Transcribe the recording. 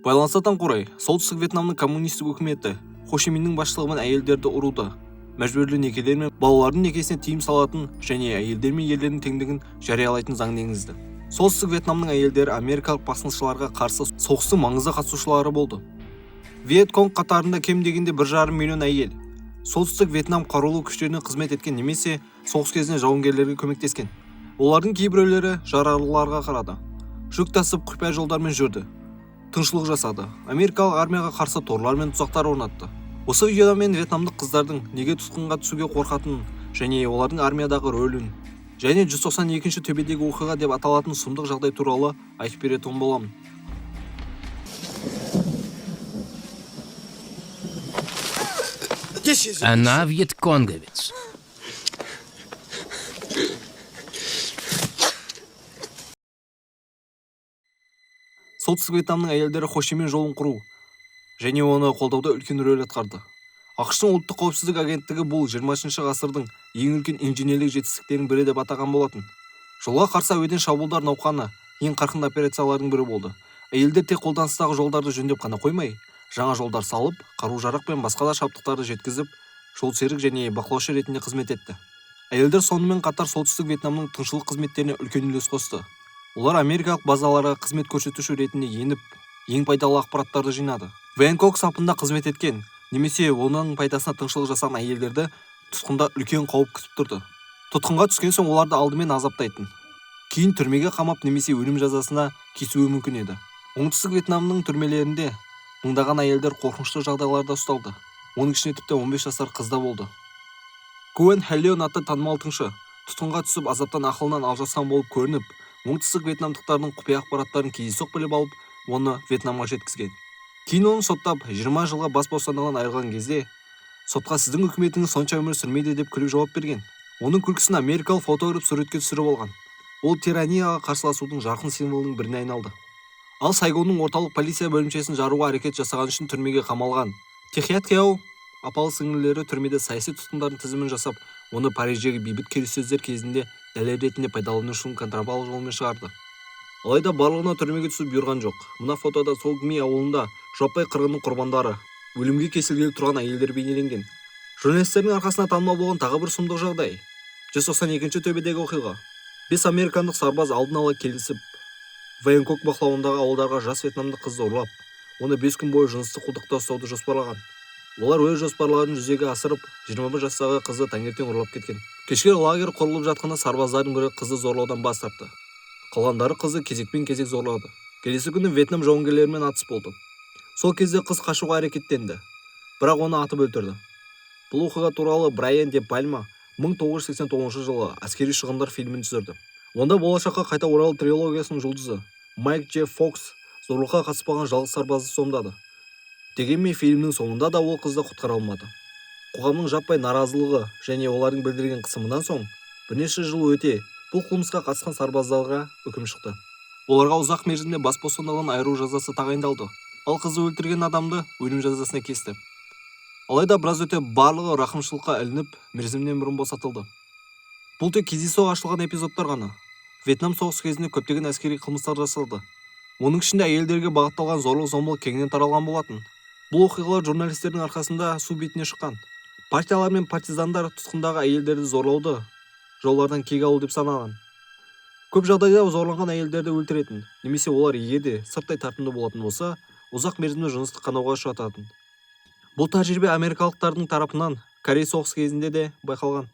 Байланыстан орай, солтүстік Вьетнамның коммунистік үкіметі Хо Чи Миннің басшылығымен әйелдерді ұруды, мәжбүрлі некелер мен балалардың некесіне тыйым салатын және әйелдер мен ерлердің теңдігін жариялайтын заңды енгізді. Солтүстік Вьетнамның әйелдері америкалық басқыншыларға қарсы соғыстың маңызды қатысушылары болды. Вьетконг қатарында кем дегенде 1,5 миллион әйел солтүстік Вьетнам қарулы күштеріне қызмет еткен немесе соғыс кезінде жауынгерлерге көмектескен. Олардың кейбіреулері жаралыларға қарады, жүк тасып құпия жолдармен жүрді, тыңшылық жасады, америкалық армияға қарсы торлар мен тұзақтар орнатты. Осы видеода мен вьетнамдық қыздардың неге тұтқынға түсуге қорқатынын және олардың армиядағы рөлін және 192-ші төбедегі оқиға деп аталатын сұмдық жағдай туралы айтып беретін боламын. Она вьетконговец. Солтүстік Вьетнамның әйелдері Хо Чи Мин жолын құру және оны қолдауда үлкен рөл атқарды. ақш-тың ұлттық қауіпсіздік агенттігі бұл 20-ші ғасырдың ең үлкен инженерлік жетістіктерінің бірі деп атаған болатын. Жолға қарсы әуеден шабуылдар науқаны ең қарқынды операциялардың бірі болды. Әйелдер тек қолданыстағы жолдарды жөндеп қана қоймай, жаңа жолдар салып, қару-жарақ пен басқа да жабдықтарды жеткізіп, жолсерік және бақылаушы ретінде қызмет етті. Әйелдер сонымен қатар солтүстік Вьетнамның тыңшылық қызметтеріне үлкен үлес қосты. Олар америкалық базаларға қызмет көрсетуші ретінде еніп, ең пайдалы ақпараттарды жинады. Вьетконг сапында қызмет еткен немесе оның пайдасына тыңшылық жасаған әйелдерді тұтқында үлкен қауіп күтіп тұрды. Тұтқынға түскен соң оларды алдымен азаптайтын, кейін түрмеге қамап немесе өлім жазасына кесуі мүмкін еді. Оңтүстік Вьетнамның түрмелерінде мыңдаған әйелдер қорқынышты жағдайларда ұсталды. Оның ішінде тіпті 15 жасар қыз да болды. Куэн Хэллеон атты танымал тыңшы тұтқынға түсіп азаптан ақылынан алжасқан болып көрініп, оңтүстік вьетнамдықтардың құпия ақпараттарын кездейсоқ біліп алып, оны Вьетнамға жеткізген. Кейін оны соттап 20 жылға бас бостандығынан айырылған кезде, сотқа сіздің үкіметіңіз сонша өмір сүрмейді деп күліп жауап берген. Оның күлкісін америкалық фотограф суретке түсіріп алған. Ол тиранияға қарсыласудың жарқын символының біріне айналды. Ал Сайгонның орталық полиция бөлімшесін жаруға әрекет жасаған үшін түрмеге қамалған Техият Кяо апалы сіңлілері түрмеде саяси тұтқындардың тізімін жасап, оны Париждегі бейбіт келіссөздер кезінде дәлел ретінде пайдалану үшін контрабанда жолмен шығарды. Алайда барлығына түрмеге түсіп бұйырған жоқ. Мына фотода Солгми ауылында жаппай қырғынның құрбандары, өлімге кесілгелі тұрған әйелдер бейнеленген. Журналистердің арқасына танымал болған тағы бір сұмдық жағдай. 192-ші төбедегі оқиға. 5 американдық сарбаз алдын ала келісіп, Вьетконг бақылауындағы ауылдарға жас вьетнамдық қызды ұрлап, оны 5 күн бойы жыныстық құлдықта ұстауды жоспарлаған. Олар өз жоспарларын жүзеге асырып, 21 жастағы қызды таңертең ұрлап кеткен. Кешке лагерь құрылып жатқанда сарбаздардың бірі қызды зорлаудан бас тартты. Қалғандары қызды кезекпен-кезек зорлады. Келесі күні Вьетнам жауынгерлерімен атыс болды. Сол кезде қыз қашуға әрекеттенді, бірақ оны атып өлтірді. Бұл оқиға туралы Брайан де Пальма 1989 жылы әскери шығындар фильмін түсірді. Онда болашаққа қайта оралу трилогиясының жұлдызы Майк Дж. Фокс зорлыққа қатыспаған жалғыз сарбазды сомдады. Дегенмен фильмнің соңында да ол қызды құтқара алмады. Қоғамның жаппай наразылығы және олардың білдірген қысымынан соң бірнеше жыл өте бұл қылмысқа қатысқан сарбаздарға үкім шықты. Оларға ұзақ мерзімде бас бостандығынан айыру жазасы тағайындалды. Ал қызды өлтірген адамды өлім жазасына кесті. Алайда біраз өте барлығы рақымшылыққа ілініп, мерзімнен бұрын босатылды. Бұл тек кездейсоқ ашылған эпизодтар ғана. Вьетнам соғысы кезінде көптеген әскери қылмыстар жасалды. Оның ішінде әйелдерге бағытталған зорлық-зомбылық кеңінен таралған болатын. Бұл оқиғалар журналистердің арқасында су бетіне шыққан. Партиялар мен партизандар тұтқындағы әйелдерді зорлауды жолдардан кек алу деп санаған. Көп жағдайда зорланған әйелдерді өлтіретін, немесе олар егер де сырттай тартымды болатын болса, ұзақ мерзімді жыныстық қанауға ұшырататын. Бұл тәжірибе америкалықтардың тарапынан Корей соғысы кезінде де байқалған.